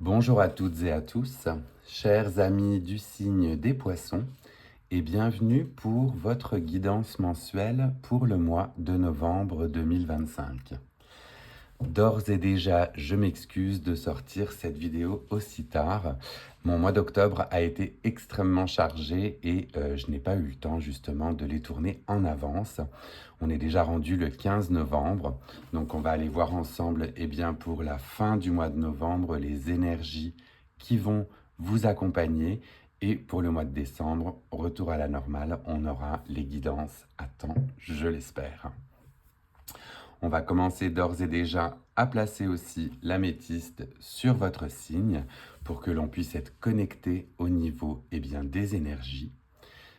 Bonjour à toutes et à tous, chers amis du signe des poissons, et bienvenue pour votre guidance mensuelle pour le mois de novembre 2025. D'ores et déjà, je m'excuse de sortir cette vidéo aussi tard. Mon mois d'octobre a été extrêmement chargé et je n'ai pas eu le temps justement de les tourner en avance. On est déjà rendu le 15 novembre, donc on va aller voir ensemble pour la fin du mois de novembre les énergies qui vont vous accompagner. Et pour le mois de décembre, retour à la normale, on aura les guidances à temps, je l'espère. On va commencer d'ores et déjà à placer aussi l'améthyste sur votre signe pour que l'on puisse être connecté au niveau des énergies.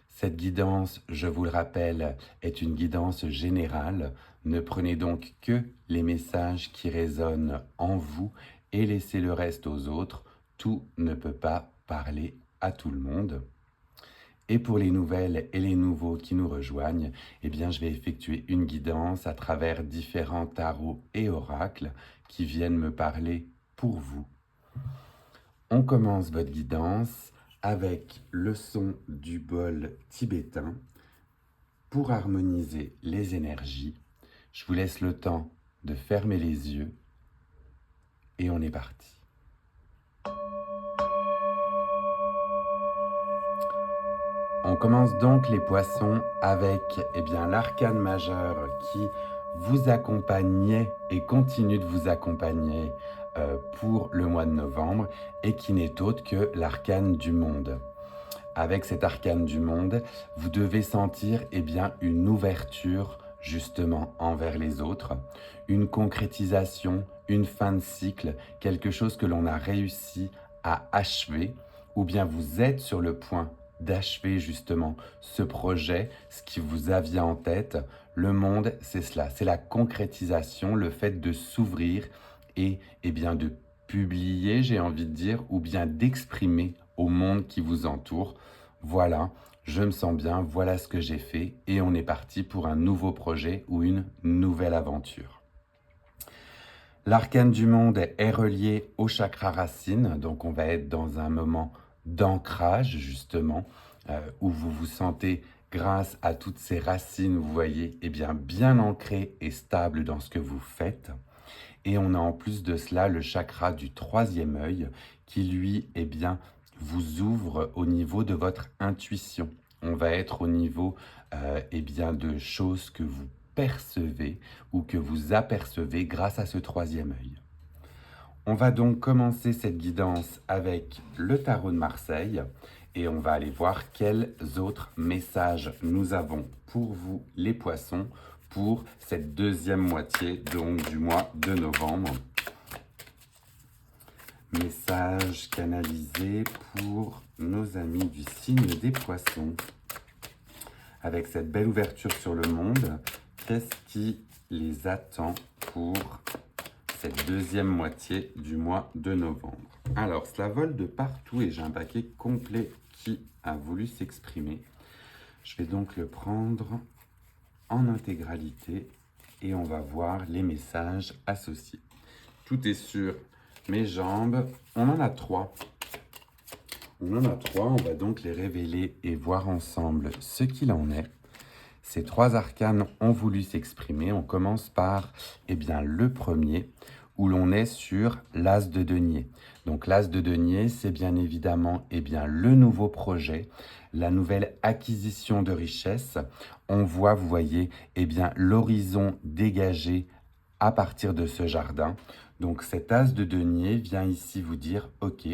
Cette guidance, je vous le rappelle, est une guidance générale. Ne prenez donc que les messages qui résonnent en vous et laissez le reste aux autres. Tout ne peut pas parler à tout le monde. Et pour les nouvelles et les nouveaux qui nous rejoignent, je vais effectuer une guidance à travers différents tarots et oracles qui viennent me parler pour vous. On commence votre guidance avec le son du bol tibétain pour harmoniser les énergies. Je vous laisse le temps de fermer les yeux et on est parti. On commence donc les poissons avec l'arcane majeur qui vous accompagnait et continue de vous accompagner pour le mois de novembre et qui n'est autre que l'arcane du monde. Avec cet arcane du monde, vous devez sentir une ouverture justement envers les autres, une concrétisation, une fin de cycle, quelque chose que l'on a réussi à achever, ou bien vous êtes sur le point d'achever justement ce projet, ce qui vous aviez en tête. Le monde, c'est cela, c'est la concrétisation, le fait de s'ouvrir et de publier, j'ai envie de dire, ou bien d'exprimer au monde qui vous entoure. Voilà, je me sens bien, voilà ce que j'ai fait et on est parti pour un nouveau projet ou une nouvelle aventure. L'arcane du monde est relié au chakra racine, donc on va être dans un moment d'ancrage justement, où vous vous sentez grâce à toutes ces racines, vous voyez, bien ancré et stable dans ce que vous faites. Et on a en plus de cela le chakra du troisième œil qui lui, vous ouvre au niveau de votre intuition. On va être au niveau de choses que vous percevez ou que vous apercevez grâce à ce troisième œil. On va donc commencer cette guidance avec le tarot de Marseille et on va aller voir quels autres messages nous avons pour vous les poissons pour cette deuxième moitié donc, du mois de novembre. Message canalisé pour nos amis du signe des poissons. Avec cette belle ouverture sur le monde, qu'est-ce qui les attend pour cette deuxième moitié du mois de novembre? Alors, cela vole de partout et j'ai un paquet complet qui a voulu s'exprimer. Je vais donc le prendre en intégralité et on va voir les messages associés. Tout est sur mes jambes. On en a trois. On va donc les révéler et voir ensemble ce qu'il en est. Ces trois arcanes ont voulu s'exprimer. On commence par le premier, où l'on est sur l'as de denier. Donc l'as de denier, c'est bien évidemment le nouveau projet, la nouvelle acquisition de richesse. On voit, vous voyez, l'horizon dégagé à partir de ce jardin. Donc cet as de denier vient ici vous dire, ok,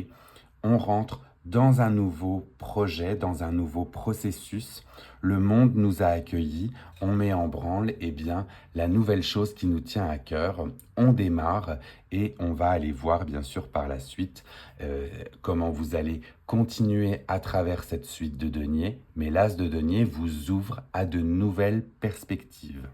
on rentre dans un nouveau projet, dans un nouveau processus. Le monde nous a accueillis, on met en branle la nouvelle chose qui nous tient à cœur. On démarre et on va aller voir bien sûr par la suite comment vous allez continuer à travers cette suite de deniers. Mais l'as de denier vous ouvre à de nouvelles perspectives.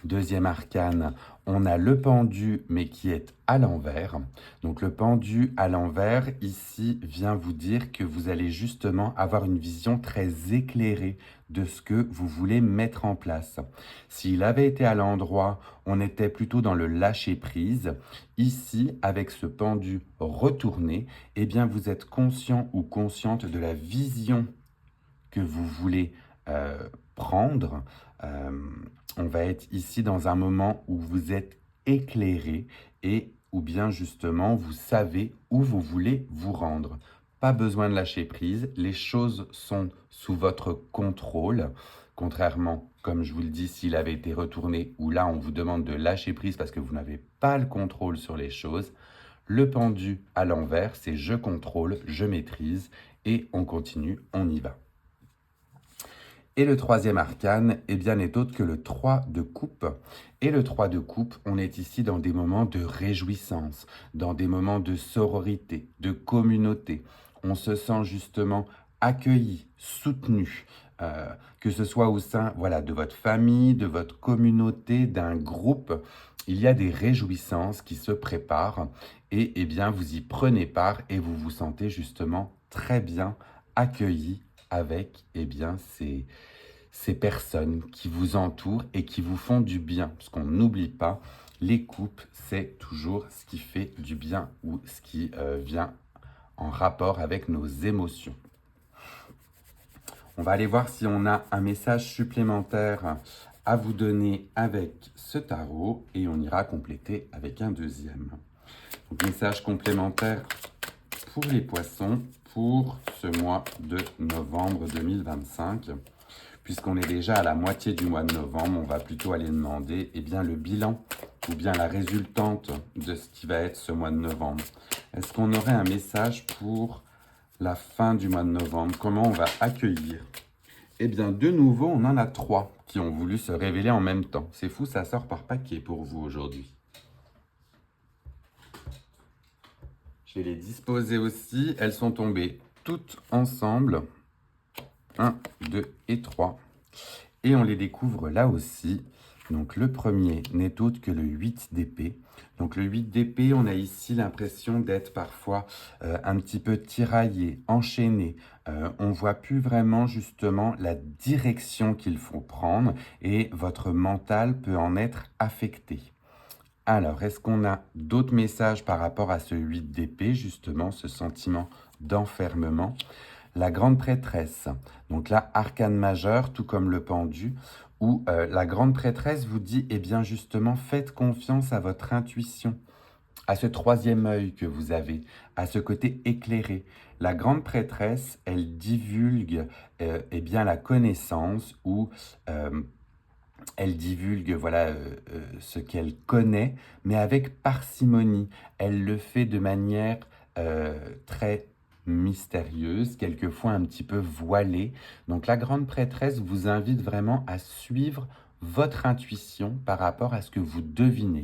Deuxième arcane, on a le pendu, mais qui est à l'envers. Donc le pendu à l'envers, ici, vient vous dire que vous allez justement avoir une vision très éclairée de ce que vous voulez mettre en place. S'il avait été à l'endroit, on était plutôt dans le lâcher-prise. Ici, avec ce pendu retourné, eh bien, vous êtes conscient ou consciente de la vision que vous voulez prendre. On va être ici dans un moment où vous êtes éclairé et ou bien justement vous savez où vous voulez vous rendre. Pas besoin de lâcher prise, les choses sont sous votre contrôle. Contrairement, comme je vous le dis, s'il avait été retourné, où là on vous demande de lâcher prise parce que vous n'avez pas le contrôle sur les choses. Le pendu à l'envers, c'est je contrôle, je maîtrise et on continue, on y va. Et le troisième arcane, eh bien, n'est autre que le 3 de coupe. Et le 3 de coupe, on est ici dans des moments de réjouissance, dans des moments de sororité, de communauté. On se sent justement accueilli, soutenu, que ce soit au sein de votre famille, de votre communauté, d'un groupe. Il y a des réjouissances qui se préparent et eh bien, vous y prenez part et vous vous sentez justement très bien accueilli avec eh bien, ces personnes qui vous entourent et qui vous font du bien. Parce qu'on n'oublie pas, les coupes, c'est toujours ce qui fait du bien ou ce qui vient en rapport avec nos émotions. On va aller voir si on a un message supplémentaire à vous donner avec ce tarot et on ira compléter avec un deuxième. Donc, message complémentaire pour les poissons pour ce mois de novembre 2025. Puisqu'on est déjà à la moitié du mois de novembre, on va plutôt aller demander le bilan ou bien la résultante de ce qui va être ce mois de novembre. Est-ce qu'on aurait un message pour la fin du mois de novembre? Comment on va accueillir? Eh bien, de nouveau, on en a 3 qui ont voulu se révéler en même temps. C'est fou, ça sort par paquet pour vous aujourd'hui. Je vais les disposer aussi. Elles sont tombées toutes ensemble. 1, 2 et 3. Et on les découvre là aussi. Donc le premier n'est autre que le 8 d'épée. Donc le 8 d'épée, on a ici l'impression d'être parfois un petit peu tiraillé, enchaîné. On ne voit plus vraiment justement la direction qu'il faut prendre et votre mental peut en être affecté. Alors, est-ce qu'on a d'autres messages par rapport à ce 8 d'épée, justement, ce sentiment d'enfermement? La grande prêtresse, donc là, arcane majeur, tout comme le pendu, où la grande prêtresse vous dit, eh bien justement, faites confiance à votre intuition, à ce troisième œil que vous avez, à ce côté éclairé. La grande prêtresse, elle divulgue eh bien la connaissance ou elle divulgue ce qu'elle connaît, mais avec parcimonie. Elle le fait de manière très mystérieuse, quelquefois un petit peu voilée. Donc la grande prêtresse vous invite vraiment à suivre votre intuition par rapport à ce que vous devinez.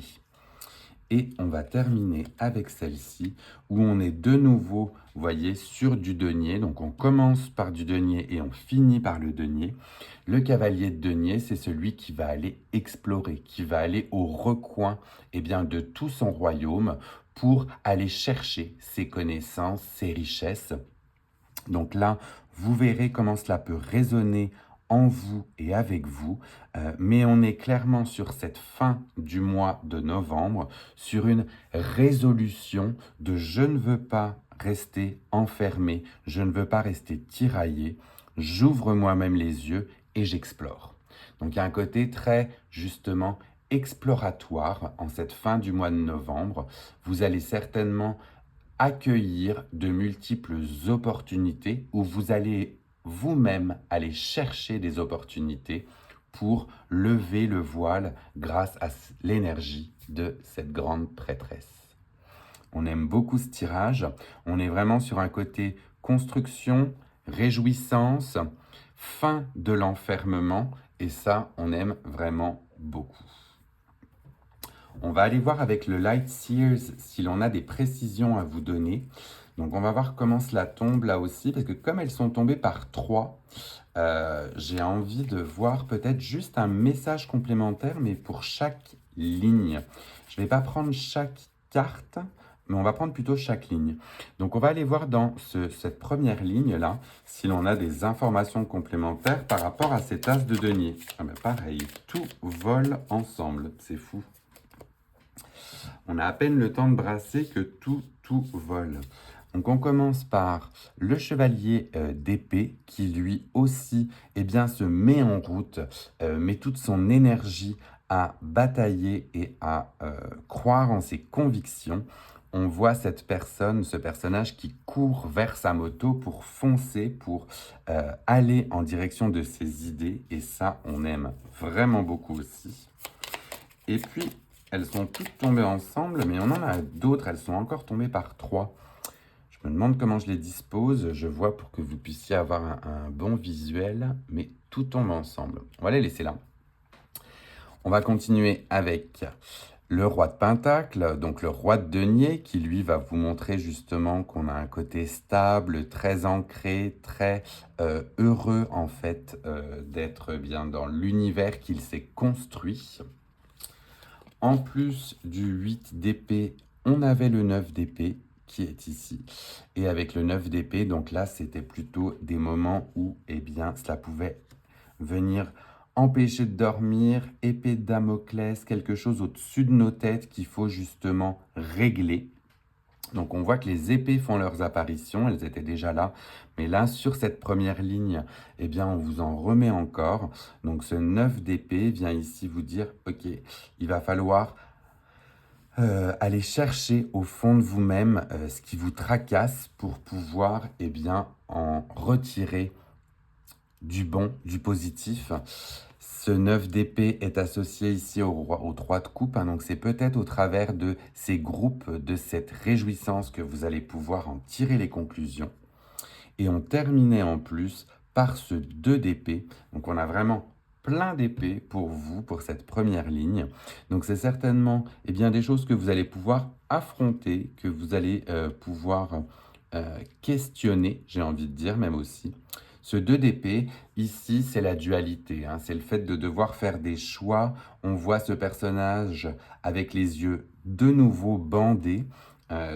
Et on va terminer avec celle-ci, où on est de nouveau, vous voyez, sur du denier. Donc on commence par du denier et on finit par le denier. Le cavalier de denier, c'est celui qui va aller explorer, qui va aller au recoin de tout son royaume pour aller chercher ses connaissances, ses richesses. Donc là, vous verrez comment cela peut résonner en vous et avec vous, mais on est clairement sur cette fin du mois de novembre, sur une résolution de je ne veux pas rester enfermé, je ne veux pas rester tiraillé, j'ouvre moi-même les yeux et j'explore. Donc il y a un côté très justement exploratoire en cette fin du mois de novembre. Vous allez certainement accueillir de multiples opportunités où vous allez vous-même aller chercher des opportunités pour lever le voile grâce à l'énergie de cette grande prêtresse. On aime beaucoup ce tirage. On est vraiment sur un côté construction, réjouissance, fin de l'enfermement et ça, on aime vraiment beaucoup. On va aller voir avec le Light Seers si l'on a des précisions à vous donner. Donc on va voir comment cela tombe là aussi, parce que comme elles sont tombées par 3, j'ai envie de voir peut-être juste un message complémentaire, mais pour chaque ligne. Je ne vais pas prendre chaque carte, mais on va prendre plutôt chaque ligne. Donc, on va aller voir dans cette première ligne-là, si l'on a des informations complémentaires par rapport à ces tasses de denier. Ah ben pareil, tout vole ensemble, c'est fou. On a à peine le temps de brasser que tout vole. Donc on commence par le chevalier d'épée qui lui aussi se met en route, met toute son énergie à batailler et à croire en ses convictions. On voit cette personne, ce personnage qui court vers sa moto pour foncer, pour aller en direction de ses idées. Et ça, on aime vraiment beaucoup aussi. Et puis, elles sont toutes tombées ensemble, mais on en a d'autres, elles sont encore tombées par 3. Je me demande comment je les dispose, je vois pour que vous puissiez avoir un bon visuel, mais tout tombe ensemble. On va les laisser là. On va continuer avec le roi de Pentacle, donc le roi de denier, qui lui va vous montrer justement qu'on a un côté stable, très ancré, très heureux en fait d'être bien dans l'univers qu'il s'est construit. En plus du 8 d'épée, on avait le 9 d'épée qui est ici. Et avec le 9 d'épée, donc là, c'était plutôt des moments où, cela pouvait venir empêcher de dormir, épée de Damoclès, quelque chose au-dessus de nos têtes qu'il faut justement régler. Donc on voit que les épées font leurs apparitions, elles étaient déjà là, mais là sur cette première ligne, on vous en remet encore. Donc ce 9 d'épée vient ici vous dire, ok, il va falloir aller chercher au fond de vous-même ce qui vous tracasse pour pouvoir en retirer du bon, du positif. Ce 9 d'épée est associé ici au 3 de coupe, donc c'est peut-être au travers de ces groupes, de cette réjouissance que vous allez pouvoir en tirer les conclusions. Et on terminait en plus par ce 2 d'épée, donc on a vraiment plein d'épées pour vous, pour cette première ligne. Donc c'est certainement des choses que vous allez pouvoir affronter, que vous allez pouvoir questionner, j'ai envie de dire même aussi. Ce 2 d'épée, ici, c'est la dualité, c'est le fait de devoir faire des choix. On voit ce personnage avec les yeux de nouveau bandés.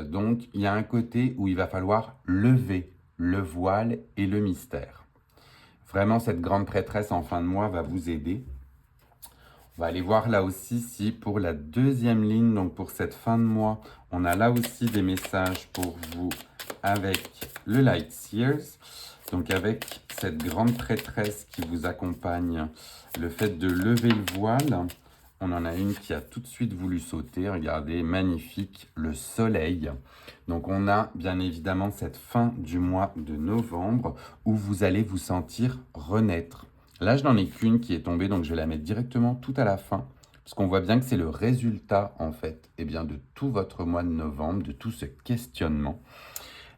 Donc, il y a un côté où il va falloir lever le voile et le mystère. Vraiment, cette grande prêtresse en fin de mois va vous aider. On va aller voir là aussi si pour la deuxième ligne, donc pour cette fin de mois, on a là aussi des messages pour vous avec le Light Seers. Donc avec cette grande prêtresse qui vous accompagne, le fait de lever le voile, on en a une qui a tout de suite voulu sauter. Regardez, magnifique, le soleil. Donc on a bien évidemment cette fin du mois de novembre où vous allez vous sentir renaître. Là, je n'en ai qu'une qui est tombée, donc je vais la mettre directement tout à la fin, parce qu'on voit bien que c'est le résultat, en fait, de tout votre mois de novembre, de tout ce questionnement.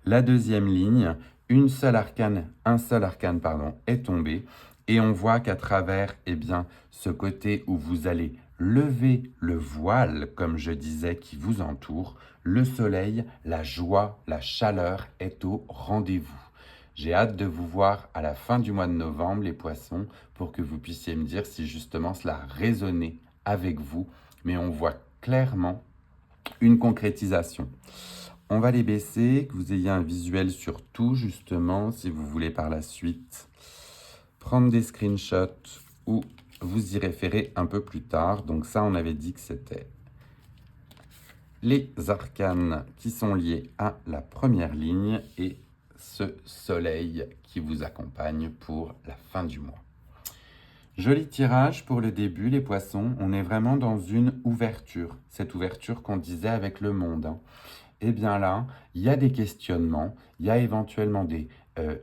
La deuxième ligne, un seul arcane, est tombé, et on voit qu'à travers, ce côté où vous allez lever le voile, comme je disais, qui vous entoure, le soleil, la joie, la chaleur est au rendez-vous. J'ai hâte de vous voir à la fin du mois de novembre, les poissons, pour que vous puissiez me dire si justement cela a résonné avec vous. Mais on voit clairement une concrétisation. On va les baisser, que vous ayez un visuel sur tout, justement, si vous voulez par la suite prendre des screenshots ou vous y référer un peu plus tard. Donc ça, on avait dit que c'était les arcanes qui sont liés à la première ligne et ce soleil qui vous accompagne pour la fin du mois. Joli tirage pour le début, les poissons. On est vraiment dans une ouverture, cette ouverture qu'on disait avec le monde. Là, il y a des questionnements, il y a éventuellement des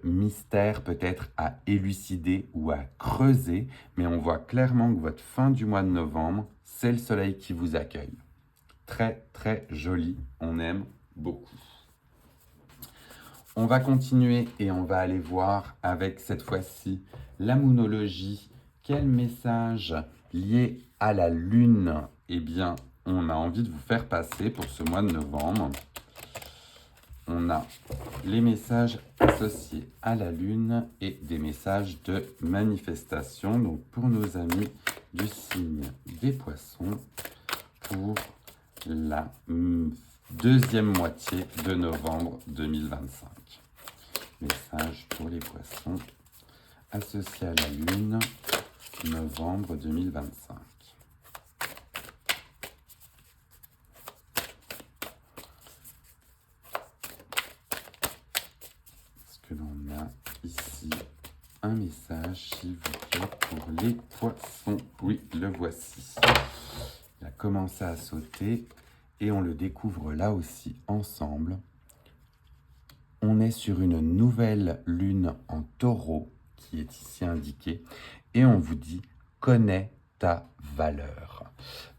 mystères peut-être à élucider ou à creuser, mais on voit clairement que votre fin du mois de novembre, c'est le soleil qui vous accueille. Très, très joli, on aime beaucoup. On va continuer et on va aller voir avec cette fois-ci la moonologie. Quel message lié à la lune, on a envie de vous faire passer pour ce mois de novembre. on a les messages associés à la Lune et des messages de manifestation. Donc, pour nos amis du signe des Poissons, pour la deuxième moitié de novembre 2025. Message pour les Poissons associés à la Lune, novembre 2025. Est-ce que l'on a ici un message, s'il vous plaît, pour les Poissons? Oui, le voici. Il a commencé à sauter et on le découvre là aussi ensemble. On est sur une nouvelle lune en taureau qui est ici indiquée et on vous dit « connais ta valeur ».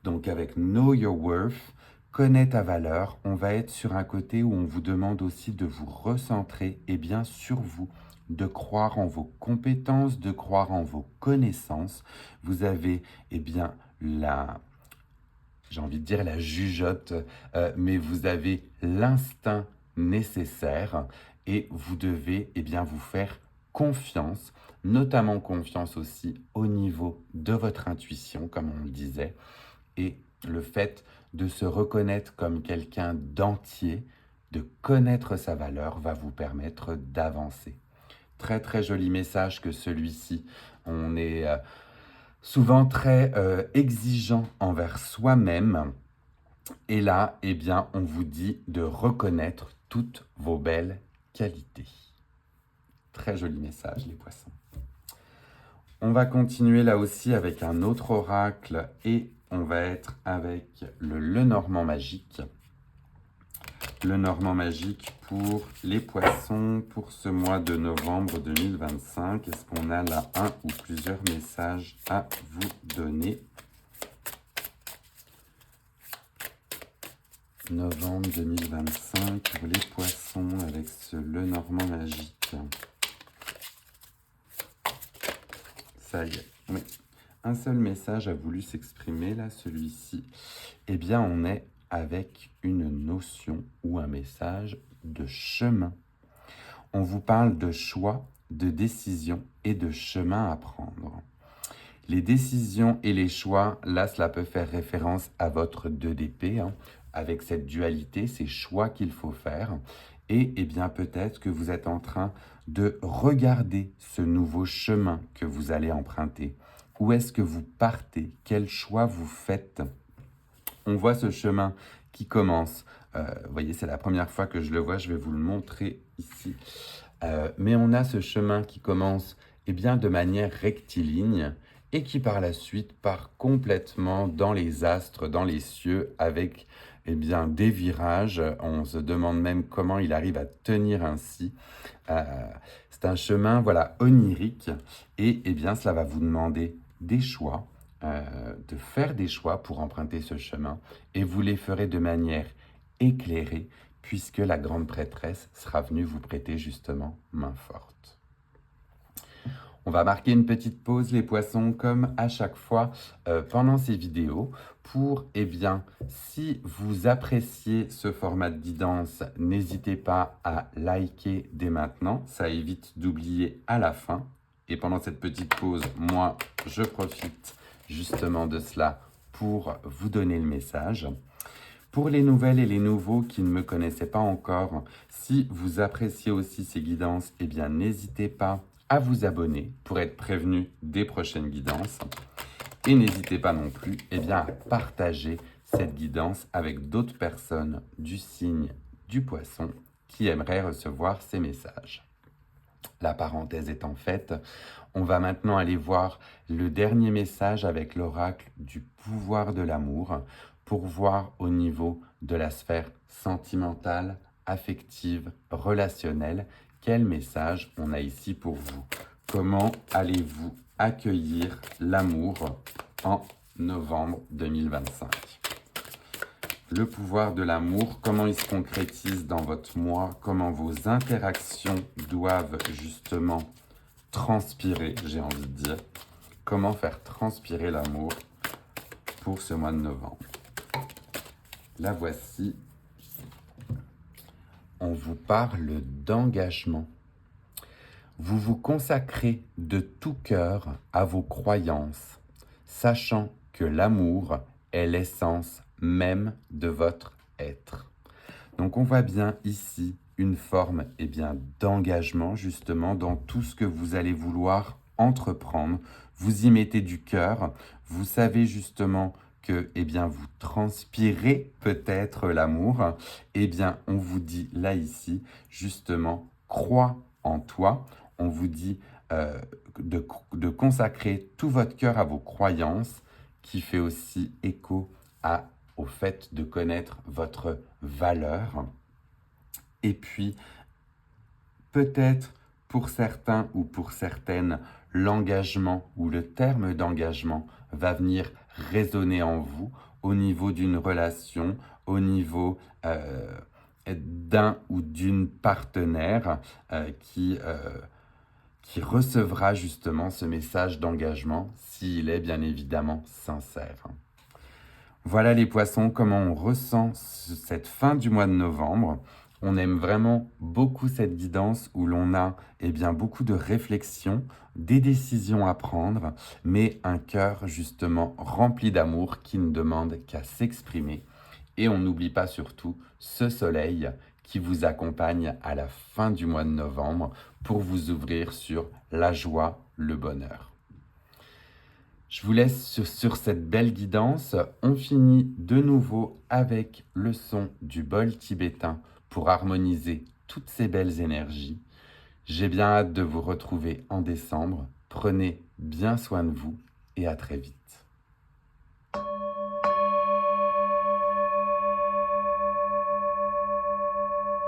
Donc avec « know your worth », connais ta valeur, on va être sur un côté où on vous demande aussi de vous recentrer bien sur vous, de croire en vos compétences, de croire en vos connaissances. Vous avez bien j'ai envie de dire la jugeote, mais vous avez l'instinct nécessaire et vous devez bien vous faire confiance, notamment confiance aussi au niveau de votre intuition, comme on le disait, et le fait de se reconnaître comme quelqu'un d'entier, de connaître sa valeur, va vous permettre d'avancer. Très très joli message que celui-ci. On est souvent très exigeant envers soi-même. Et là, on vous dit de reconnaître toutes vos belles qualités. Très joli message, les Poissons. On va continuer là aussi avec un autre oracle et on va être avec le Lenormand magique. Le Normand magique pour les Poissons pour ce mois de novembre 2025. Est-ce qu'on a là un ou plusieurs messages à vous donner? Novembre 2025 pour les Poissons avec ce Lenormand magique. Ça y est, oui. Un seul message a voulu s'exprimer là, celui-ci. On est avec une notion ou un message de chemin. On vous parle de choix, de décision et de chemin à prendre. Les décisions et les choix, là, cela peut faire référence à votre 2 d'épée, avec cette dualité, ces choix qu'il faut faire. Et peut-être que vous êtes en train de regarder ce nouveau chemin que vous allez emprunter. Où est-ce que vous partez? Quel choix vous faites? On voit ce chemin qui commence. Vous voyez, c'est la première fois que je le vois, je vais vous le montrer ici. Mais on a ce chemin qui commence de manière rectiligne et qui par la suite part complètement dans les astres, dans les cieux, avec des virages. On se demande même comment il arrive à tenir ainsi. C'est un chemin onirique et cela va vous demander des choix, de faire des choix pour emprunter ce chemin et vous les ferez de manière éclairée puisque la grande prêtresse sera venue vous prêter justement main forte. On va marquer une petite pause, les Poissons, comme à chaque fois pendant ces vidéos, pour, si vous appréciez ce format de guidance, n'hésitez pas à liker dès maintenant, ça évite d'oublier à la fin. Et pendant cette petite pause, moi, je profite justement de cela pour vous donner le message. Pour les nouvelles et les nouveaux qui ne me connaissaient pas encore, si vous appréciez aussi ces guidances, n'hésitez pas à vous abonner pour être prévenu des prochaines guidances. Et n'hésitez pas non plus à partager cette guidance avec d'autres personnes du signe du Poisson qui aimeraient recevoir ces messages. La parenthèse étant faite, on va maintenant aller voir le dernier message avec l'oracle du pouvoir de l'amour pour voir au niveau de la sphère sentimentale, affective, relationnelle, quel message on a ici pour vous. Comment allez-vous accueillir l'amour en novembre 2025? Le pouvoir de l'amour, comment il se concrétise dans votre mois, comment vos interactions doivent justement transpirer, j'ai envie de dire. Comment faire transpirer l'amour pour ce mois de novembre. La voici. on vous parle d'engagement. Vous vous consacrez de tout cœur à vos croyances, sachant que l'amour est l'essence même de votre être. Donc on voit bien ici une forme d'engagement justement dans tout ce que vous allez vouloir entreprendre. Vous y mettez du cœur, vous savez justement que vous transpirez peut-être l'amour. On vous dit là ici justement crois en toi. On vous dit de consacrer tout votre cœur à vos croyances, qui fait aussi écho au fait de connaître votre valeur. Et puis, peut-être pour certains ou pour certaines, l'engagement ou le terme d'engagement va venir résonner en vous au niveau d'une relation, au niveau d'un ou d'une partenaire qui recevra justement ce message d'engagement s'il est bien évidemment sincère. Voilà les poissons, comment on ressent cette fin du mois de novembre. On aime vraiment beaucoup cette guidance où l'on a beaucoup de réflexions, des décisions à prendre, mais un cœur justement rempli d'amour qui ne demande qu'à s'exprimer. Et on n'oublie pas surtout ce soleil qui vous accompagne à la fin du mois de novembre pour vous ouvrir sur la joie, le bonheur. Je vous laisse sur cette belle guidance. On finit de nouveau avec le son du bol tibétain pour harmoniser toutes ces belles énergies. J'ai bien hâte de vous retrouver en décembre. Prenez bien soin de vous et à très vite.